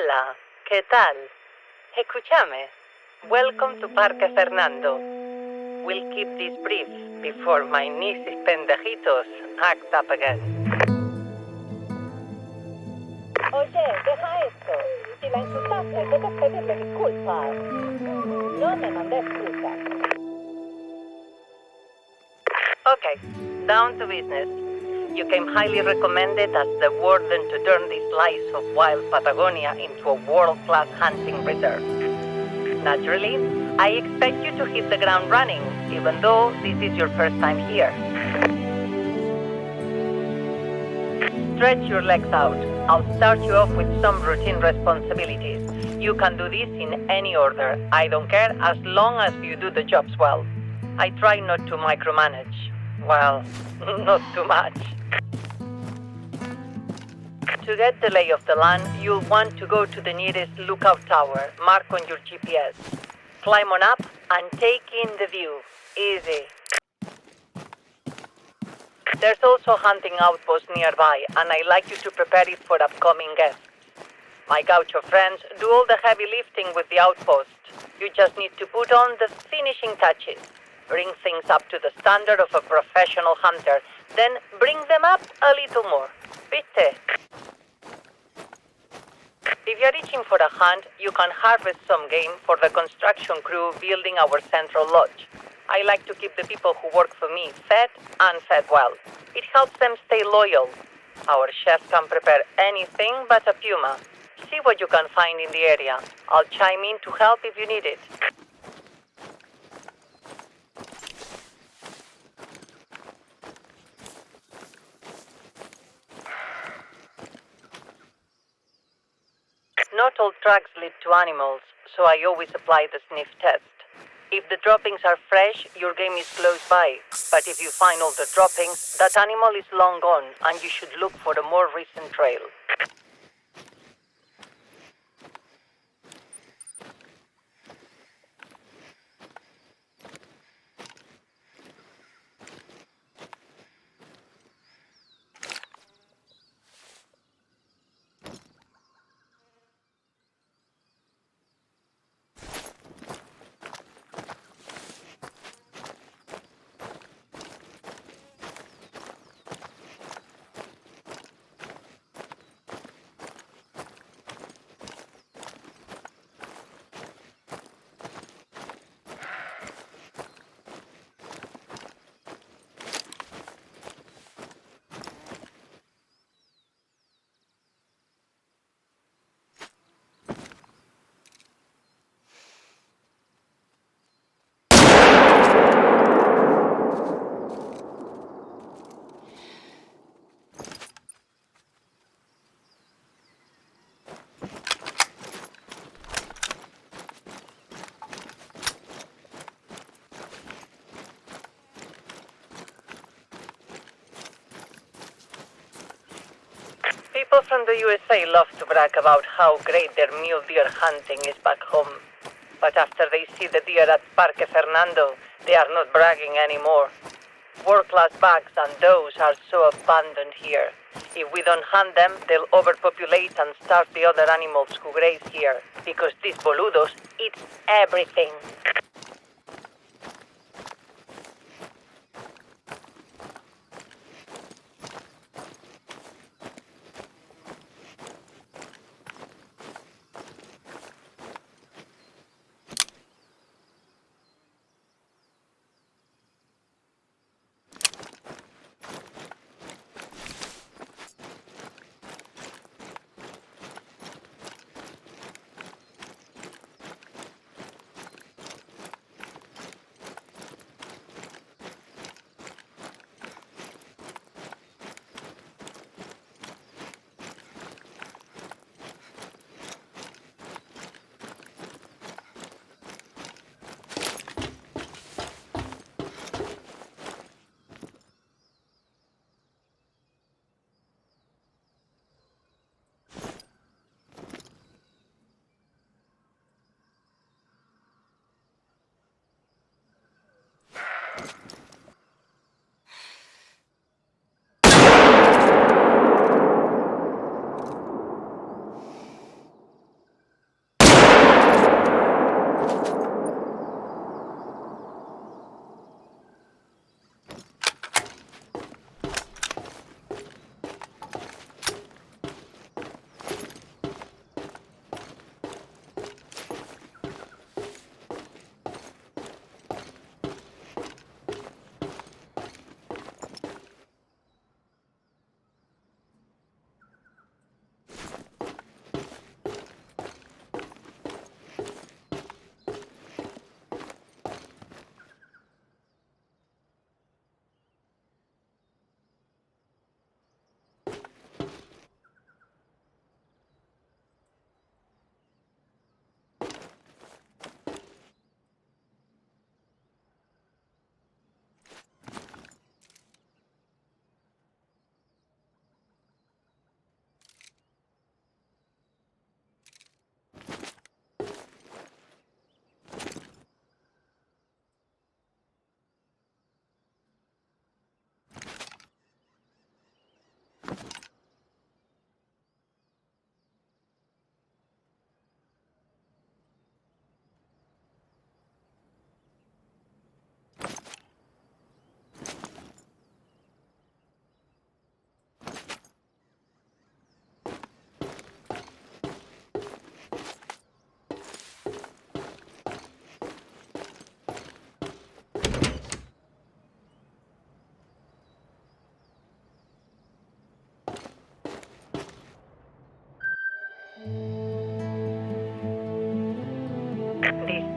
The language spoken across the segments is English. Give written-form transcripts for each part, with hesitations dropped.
Hola, ¿qué tal? Escúchame. Welcome to Parque Fernando. We'll keep this brief before my nieces pendejitos act up again. Oye, deja esto. Si la insultaste, debes pedirle disculpas. No me mandé excusas. Okay, down to business. You came highly recommended as the warden to turn this slice of wild Patagonia into a world-class hunting reserve. Naturally, I expect you to hit the ground running, even though this is your first time here. Stretch your legs out. I'll start you off with some routine responsibilities. You can do this in any order. I don't care as long as you do the jobs well. I try not to micromanage. Well, not too much. To get the lay of the land, you'll want to go to the nearest lookout tower, marked on your GPS. Climb on up and take in the view. Easy. There's also a hunting outpost nearby, and I'd like you to prepare it for upcoming guests. My gaucho friends do all the heavy lifting with the outpost. You just need to put on the finishing touches. Bring things up to the standard of a professional hunter, then bring them up a little more. ¿Viste? If you're reaching for a hunt, you can harvest some game for the construction crew building our central lodge. I like to keep the people who work for me fed and fed well. It helps them stay loyal. Our chefs can prepare anything but a puma. See what you can find in the area. I'll chime in to help if you need it. Not all tracks lead to animals, so I always apply the sniff test. If the droppings are fresh, your game is close by. But if you find all the droppings, that animal is long gone, and you should look for a more recent trail. People from the USA love to brag about how great their mule deer hunting is back home. But after they see the deer at Parque Fernando, they are not bragging anymore. World-class bucks and does are so abundant here. If we don't hunt them, they'll overpopulate and starve the other animals who graze here, because these boludos eat everything.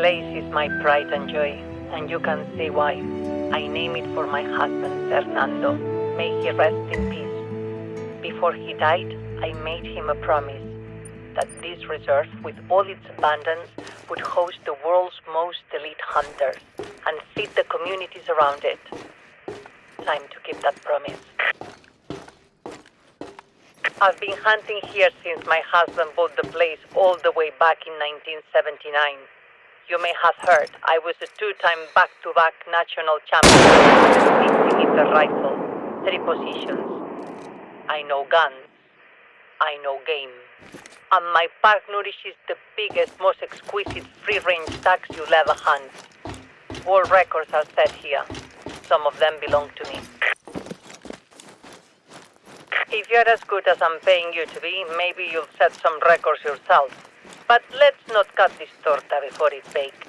place is my pride and joy, and you can see why. I name it for my husband, Fernando. May he rest in peace. Before he died, I made him a promise that this reserve, with all its abundance, would host the world's most elite hunters and feed the communities around it. Time to keep that promise. I've been hunting here since my husband bought the place all the way back in 1979. You may have heard I was a two-time back-to-back national champion with a rifle, 3 positions. I know guns. I know game. And my park nourishes the biggest, most exquisite free-range stacks you'll ever hunt. World records are set here. Some of them belong to me. If you're as good as I'm paying you to be, maybe you'll set some records yourself. But let's not cut this torta before it's baked.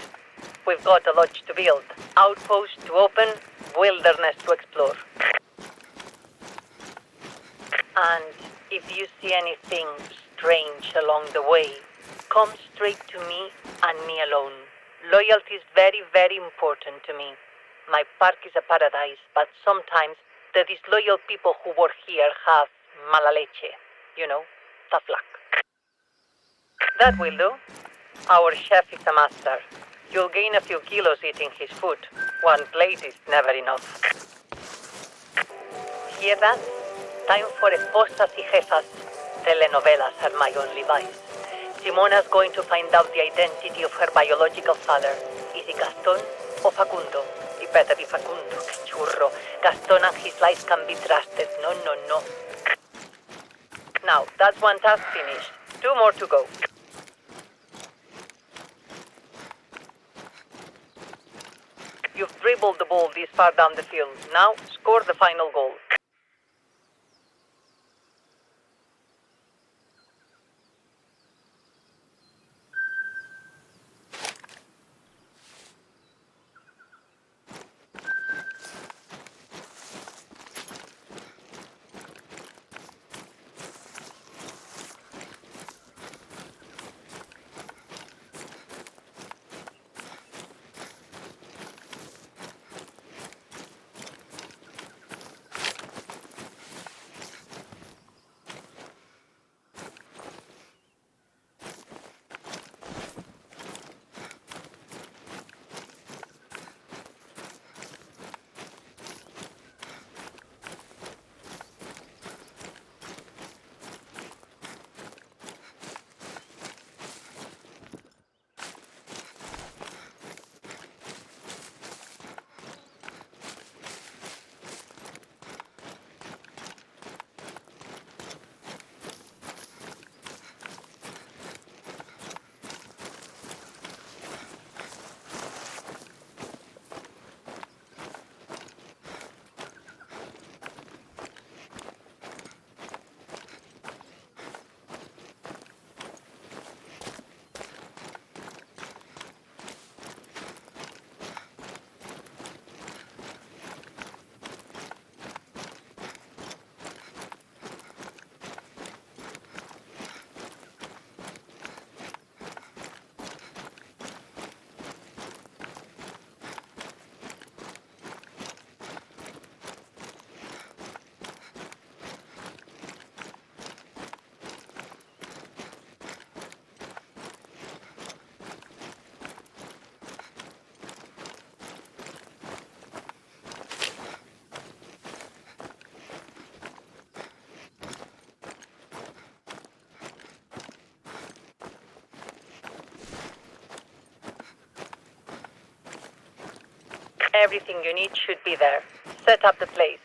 We've got a lodge to build, outposts to open, wilderness to explore. And if you see anything strange along the way, come straight to me and me alone. Loyalty is very, very important to me. My park is a paradise, but sometimes the disloyal people who work here have mala leche. You know, tough luck. That will do. Our chef is a master. You'll gain a few kilos eating his food. One plate is never enough. Hear that? Time for esposas y jefas. Telenovelas are my only vice. Simona's going to find out the identity of her biological father. Is it Gaston or Facundo? It better be Facundo, que churro. Gaston and his lies can be trusted. No, no, no. Now, that's one task finished. 2 more to go. You've dribbled the ball this far down the field. Now, score the final goal. Everything you need should be there. Set up the place.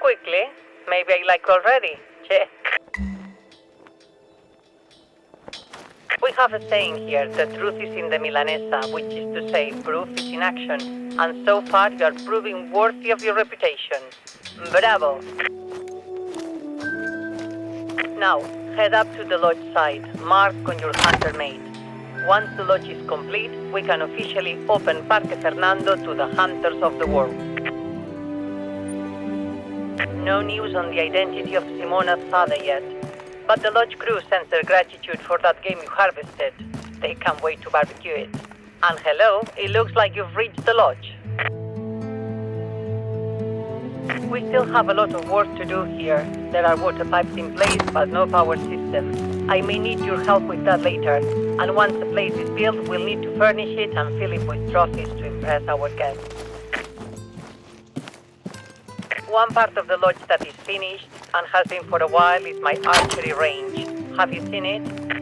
quickly. Maybe I like already. Che. We have a saying here, the truth is in the Milanesa, which is to say, proof is in action. And so far you are proving worthy of your reputation. Bravo! Now, head up to the lodge site, mark on your hunter mate. Once the lodge is complete, we can officially open Parque Fernando to the hunters of the world. No news on the identity of Simona's father yet, but the lodge crew sends their gratitude for that game you harvested. They can't wait to barbecue it. And hello, it looks like you've reached the lodge. We still have a lot of work to do here. There are water pipes in place, but no power system. I may need your help with that later. And once the place is built, we'll need to furnish it and fill it with trophies to impress our guests. One part of the lodge that is finished, and has been for a while, is my archery range. Have you seen it?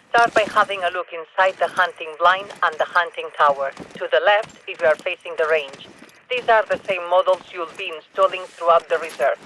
Start by having a look inside the hunting blind and the hunting tower. To the left, if you are facing the range. These are the same models you'll be installing throughout the reserve.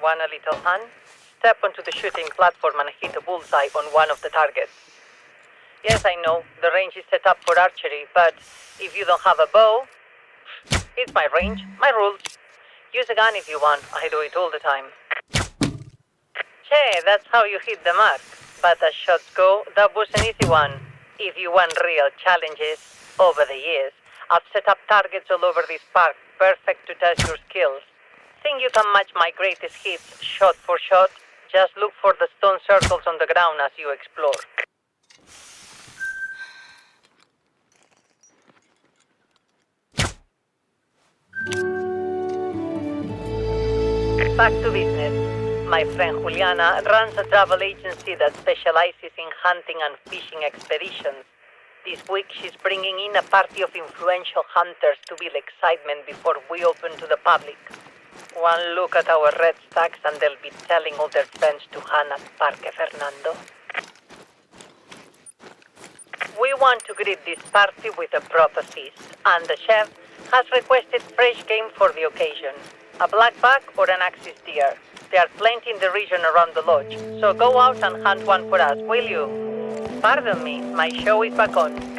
Want a little hand? Step onto the shooting platform and hit a bullseye on one of the targets. Yes, I know, the range is set up for archery, but if you don't have a bow, it's my range, my rules. Use a gun if you want, I do it all the time. Che, that's how you hit the mark. But as shots go, that was an easy one. If you want real challenges, over the years, I've set up targets all over this park, perfect to test your skills. Think you can match my greatest hits shot for shot? Just look for the stone circles on the ground as you explore. Back to business. My friend Juliana runs a travel agency that specializes in hunting and fishing expeditions. This week she's bringing in a party of influential hunters to build excitement before we open to the public. One look at our red stacks and they'll be telling all their friends to hunt at Parque Fernando. We want to greet this party with a proper feast, and the chef has requested fresh game for the occasion. A blackback or an axis deer. There are plenty in the region around the lodge, so go out and hunt one for us, will you? Pardon me, my show is back on.